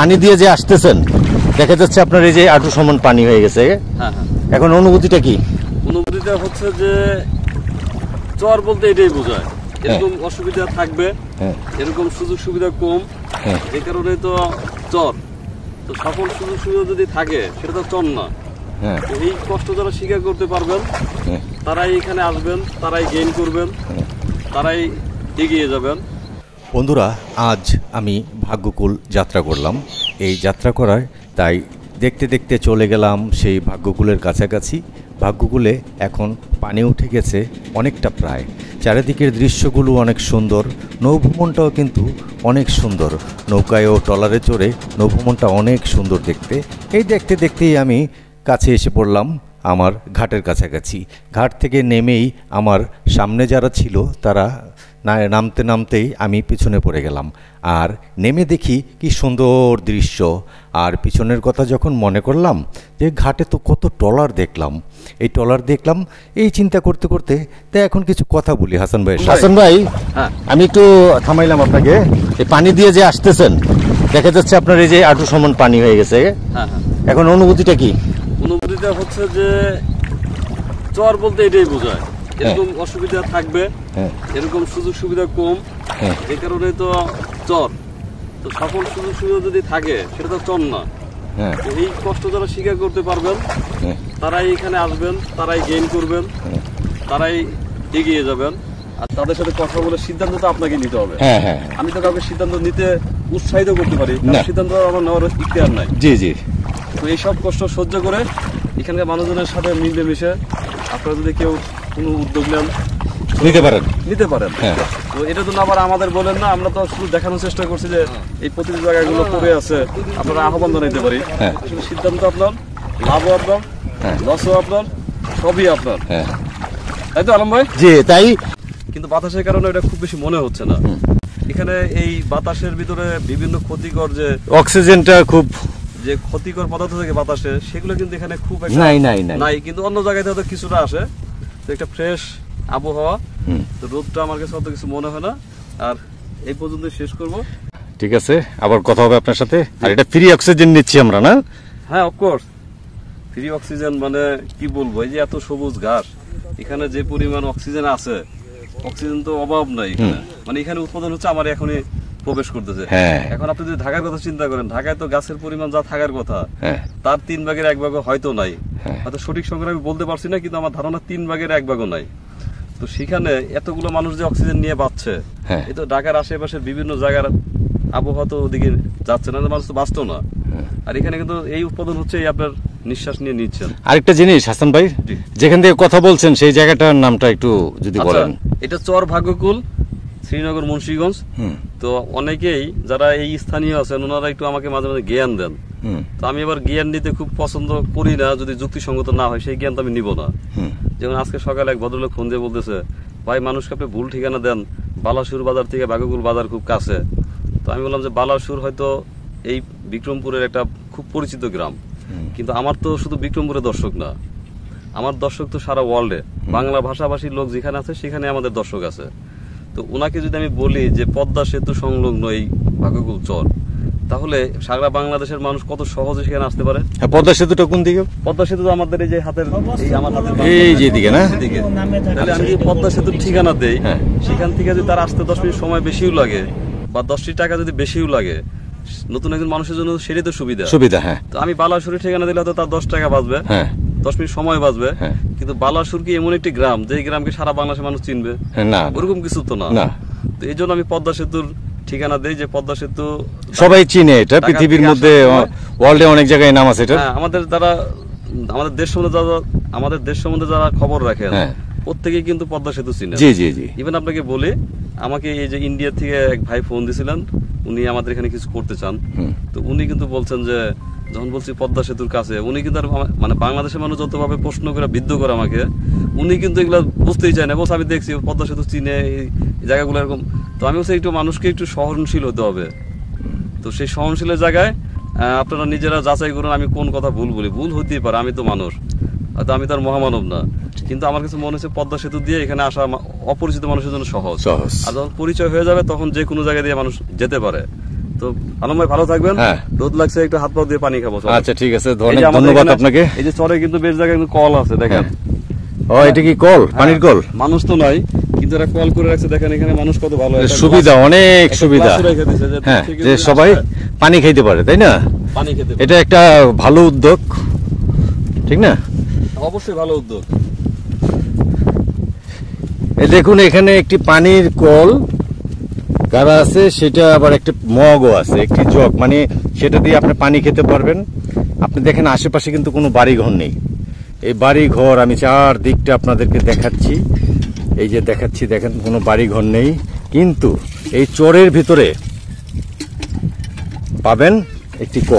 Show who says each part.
Speaker 1: পানি দিয়ে যে আসতেছেন, দেখা যাচ্ছে আপনার এই যে আঁটু সমান পানি হয়ে গেছে। এখন অনুভূতিটা কি?
Speaker 2: অনুভূতিটা হচ্ছে যে চর বলতে এটাই বোঝায়, এরকম অসুবিধা থাকবে, এরকম সুযোগ সুবিধা কম, এই কারণে তো চর। তো সকল সুযোগ সুবিধা যদি থাকে সেটা তো চর না। এই কষ্ট যারা স্বীকার করতে পারবেন তারাই এখানে আসবেন, তারাই গেইন করবেন, তারাই এগিয়ে যাবেন।
Speaker 1: বন্ধুরা, আজ আমি ভাগ্যকুল যাত্রা করলাম। এই যাত্রা করার তাই দেখতে দেখতে চলে গেলাম সেই ভাগ্যকুলের কাছাকাছি। ভাগ্যকুলে এখন পানি উঠে গেছে অনেকটা, প্রায় চারিদিকের দৃশ্যগুলো অনেক সুন্দর। নৌভ্রমণটাও কিন্তু অনেক সুন্দর, নৌকায় ও ট্রলারে চড়ে নৌভ্রমণটা অনেক সুন্দর দেখতে। এই দেখতে দেখতেই আমি কাছে এসে পড়লাম আমার ঘাটের কাছাকাছি। ঘাট থেকে নেমেই আমার সামনে যারা ছিল তারা নামতে নামতেই আমি পিছনে পড়ে গেলাম। আর নেমে দেখি কি সুন্দর দৃশ্য। আর পিছনের কথা যখন মনে করলাম যে ঘাটে তো কত ট্রলার দেখলাম, এই ট্রলার দেখলাম, এই চিন্তা করতে করতে তাই এখন কিছু কথা বলি। হাসান ভাই, আমি একটু থামাইলাম আপনাকে। এই পানি দিয়ে যে আসতেছেন, দেখা যাচ্ছে আপনার এই যে আঁটু সমান পানি হয়ে গেছে। এখন অনুভূতিটা কি?
Speaker 2: অনুভূতিটা হচ্ছে যে চর বলতে এটাই বোঝায়, এরকম অসুবিধা থাকবে, এরকম সুযোগ সুবিধা কম, এই কারণে তো চর। তো সকল সুযোগ সুবিধা যদি থাকে সেটা তো চর না। এই কষ্ট যারা স্বীকার করতে পারবেন তারাই এখানে আসবেন, তারাই গেইন করবেন, তারাই এগিয়ে যাবেন। আর তাদের সাথে কথা বলে সিদ্ধান্ত তো আপনাকে নিতে হবে। আমি তো কাউকে সিদ্ধান্ত নিতে উৎসাহিত করতে পারি, সিদ্ধান্ত আমার নেওয়ার ইখতিয়ার নাই।
Speaker 1: জি জি।
Speaker 2: তো এইসব কষ্ট সহ্য করে এখানকার মানুষজনের সাথে মিলে মিশে আপনারা যদি কেউ কোনো উদ্যোগ নেন নিতে পারেন। তো এটা তো আবার আমাদের বলেন না, আমরা তো শুধু দেখানোর চেষ্টা করছি যে এই প্রতিটি জায়গাগুলো পড়ে আছে, আপনারা আহ্বান জানাইতে পারি। আসলে সিদ্ধান্ত আপনার, লাভও আপনার, লসও আপনার, সবই আপনার। তাই তো আলম ভাই?
Speaker 1: জি তাই।
Speaker 2: কিন্তু বাতাসের কারণে এটা খুব বেশি মনে হচ্ছে না। এখানে এই বাতাসের ভিতরে বিভিন্ন ক্ষতিকর যে
Speaker 1: অক্সিজেনটা, খুব
Speaker 2: যে ক্ষতিকর পদার্থ থেকে বাতাসে, সেগুলো কিন্তু এখানে খুব
Speaker 1: নাই।
Speaker 2: কিন্তু অন্য জায়গায় হয়তো কিছুটা আসে। তো একটা ফ্রেশ আবহাওয়া, তো রোদটা আমার কাছে অত কিছু মনে হয় না। আর এই পর্যন্ত শেষ করব।
Speaker 1: ঠিক আছে, আবার কথা হবে আপনার সাথে। আর এটা ফ্রি অক্সিজেন নিচ্ছি আমরা, না?
Speaker 2: হ্যাঁ, অফকোর্স ফ্রি অক্সিজেন। মানে কি বলবো, এই যে এত সবুজ ঘাস, এখানে যে পরিমাণ অক্সিজেন আছে, অক্সিজেন তো অভাব নাই এখানে। মানে এখানে উৎপাদন হচ্ছে আমার এখনই প্রবেশ করতেছে। এখন আপনি যদি ঢাকার কথা চিন্তা করেন, ঢাকায় তো গাছের পরিমাণ যা থাকার কথা তার 3 ভাগের 1 ভাগও হয়তো নাই। হয়তো সঠিক সংখ্যা আমি বলতে পারছি না, কিন্তু আমার ধারণা 3 ভাগের 1 ভাগও নাই। তো সেখানে এতগুলো মানুষ যে অক্সিজেন নিয়ে পাচ্ছে, এই তো ঢাকার আশেপাশের বিভিন্ন জায়গার আবহাওয়া তো ওদিকে যাচ্ছে না, মানুষ তো বাঁচতো না। আর এখানে কিন্তু এই উৎপাদন হচ্ছে আপনার নিঃশ্বাস নিয়ে নিচ্ছেন।
Speaker 1: আরেকটা জিনিস হাসান ভাই, যেখান থেকে কথা বলছেন সেই জায়গাটার নামটা একটু যদি বলেন।
Speaker 2: এটা চর ভাগ্যকুল, শ্রীনগর, মুন্সিগঞ্জ। তো অনেকেই যারা এই স্থানীয় আছেন ওনারা একটু আমাকে মাঝে মাঝে জ্ঞান দেন। তো আমি এবার জ্ঞান নিতে খুব পছন্দ করি না, যদি যুক্তিসঙ্গত না হয় সেই জ্ঞান তো আমি নিব না। যেমন আজকে সকালে এক ভদ্রলোক ফোন দিয়ে বলতেছে, ভাই মানুষকে আপনি ভুল ঠিকানা দেন, বালাসুর বাজার থেকে ভাগ্যকুল বাজার খুব কাছে। তো আমি বললাম যে বালাসুর হয়তো এই বিক্রমপুরের একটা খুব পরিচিত গ্রাম, কিন্তু আমার তো শুধু বিক্রমপুরের দর্শক না, আমার দর্শক তো সারা ওয়ার্ল্ডে, বাংলা ভাষাভাষীর লোক যেখানে আছে সেখানে আমাদের দর্শক আছে। তো ওনাকে যদি আমি বলি যে পদ্মা সেতু সংলগ্ন এই ভাগ্যকুল চর, তাহলে সারা বাংলাদেশের মানুষ কত সহজে সেখানে আসতে পারে।
Speaker 1: পদ্মা সেতুটা কোন দিকে?
Speaker 2: পদ্মা সেতু আমাদের এই যে হাতের, আমার হাতের
Speaker 1: এই যে দিকে না,
Speaker 2: তাহলে আমি যদি পদ্মা সেতুর ঠিকানা দেই, সেখান থেকে যদি তার আসতে 10 মিনিট সময় বেশিও লাগে বা 10টি টাকা যদি বেশিও লাগে, নতুন একজন মানুষের জন্য সেটাই তো সুবিধা। তো আমি বালাসুরের ঠিকানা দিলে হয়তো তার 10 টাকা বাঁচবে, 10 মিনিট সময় বাঁচবে। কিন্তু বালাসুর কি এমন একটি গ্রাম যে গ্রামকে সারা বাংলাদেশের মানুষ চিনবে? না, ওরকম কিছু তো না। তো এই জন্য আমি পদ্মা সেতুর ঠিকানা দেই, যে পদ্মা সেতু
Speaker 1: সবাই চিনে, এটা পৃথিবীর মধ্যে ওয়ার্ল্ডে অনেক জায়গায় নাম আছে এটা।
Speaker 2: আমাদের যারা আমাদের দেশ সম্বন্ধে যারা খবর রাখেন প্রত্যেকেই কিন্তু পদ্মা সেতু চিনে।
Speaker 1: জি জি জি।
Speaker 2: ইভেন আপনাকে বলি, আমাকে এই যে ইন্ডিয়া থেকে এক ভাই ফোন দিয়েছিলেন, উনি আমাদের এখানে কিছু করতে চান। তো উনি কিন্তু বলছেন যে যখন বলছি পদ্মা সেতুর কাছে, উনি কিন্তু মানে বাংলাদেশের মানুষ যতভাবে প্রশ্ন করে বিদ্ধ করে আমাকে, উনি কিন্তু এগুলো বুঝতেই চায় না। বলছে আমি দেখছি পদ্মা সেতু চিনে, এই জায়গাগুলো এরকম। তো আমি বলছি একটু মানুষকে একটু সহনশীল হতে হবে। তো সেই সহনশীলের জায়গায় আপনারা নিজেরা যাচাই করুন আমি কোন কথা ভুল বলি। ভুল হতেই পারে, আমি তো মানুষ, হয়তো আমি তার মহামানব না, কিন্তু আমার কাছে মনে হচ্ছে পদ্মা সেতু দিয়ে এখানে আসা অপরিচিত মানুষের জন্য সহজ। আর যখন পরিচয় হয়ে যাবে তখন যে কোনো জায়গা দিয়ে মানুষ যেতে পারে। তো আলম ভাই ভালো থাকবেন।
Speaker 1: হ্যাঁ।
Speaker 2: রোদ লাগছে, একটু হাত পা দিয়ে পানি খাবো। চলো।
Speaker 1: আচ্ছা ঠিক আছে,
Speaker 2: এই যে আমাদের
Speaker 1: ধন্যবাদ
Speaker 2: এখানে-
Speaker 1: আপনাকে।
Speaker 2: এই যে চরে কিন্তু বেশ জায়গায় কিন্তু কল আছে, দেখেন।
Speaker 1: ও এটা কি কল, পানির কল?
Speaker 2: মানুষ তো নাই, কিন্তু এরা কল করে রাখছে, দেখেন এখানে মানুষ কত ভালো। একটা
Speaker 1: সুবিধা,
Speaker 2: glass-
Speaker 1: অনেক
Speaker 2: একটা
Speaker 1: সুবিধা।
Speaker 2: glass রেখে দিয়েছে যে
Speaker 1: হ্যাঁ,
Speaker 2: থেকে
Speaker 1: যে
Speaker 2: যদি
Speaker 1: সবাই
Speaker 2: আসে,
Speaker 1: পানি খাইতে পারে, তাই না?
Speaker 2: পানি খেতে পারে।
Speaker 1: এটা একটা ভালো উদ্যোগ, ঠিক না?
Speaker 2: অবশ্যই ভালো উদ্যোগ।
Speaker 1: এই দেখুন এখানে একটি পানির কল গাড়া আছে, সেটা আবার একটা মগও আছে, একটি জগ, মানে সেটা দিয়ে আপনি পানি খেতে পারবেন। আপনি দেখেন আশেপাশে কিন্তু কোনো বাড়ি ঘর নেই। এই বাড়ি ঘর আমি চারদিকটা আপনাদেরকে দেখাচ্ছি, এই যে দেখাচ্ছি, দেখেন কোনো বাড়ি ঘর নেই, কিন্তু এই চরের ভিতরে পাবেন একটি কল।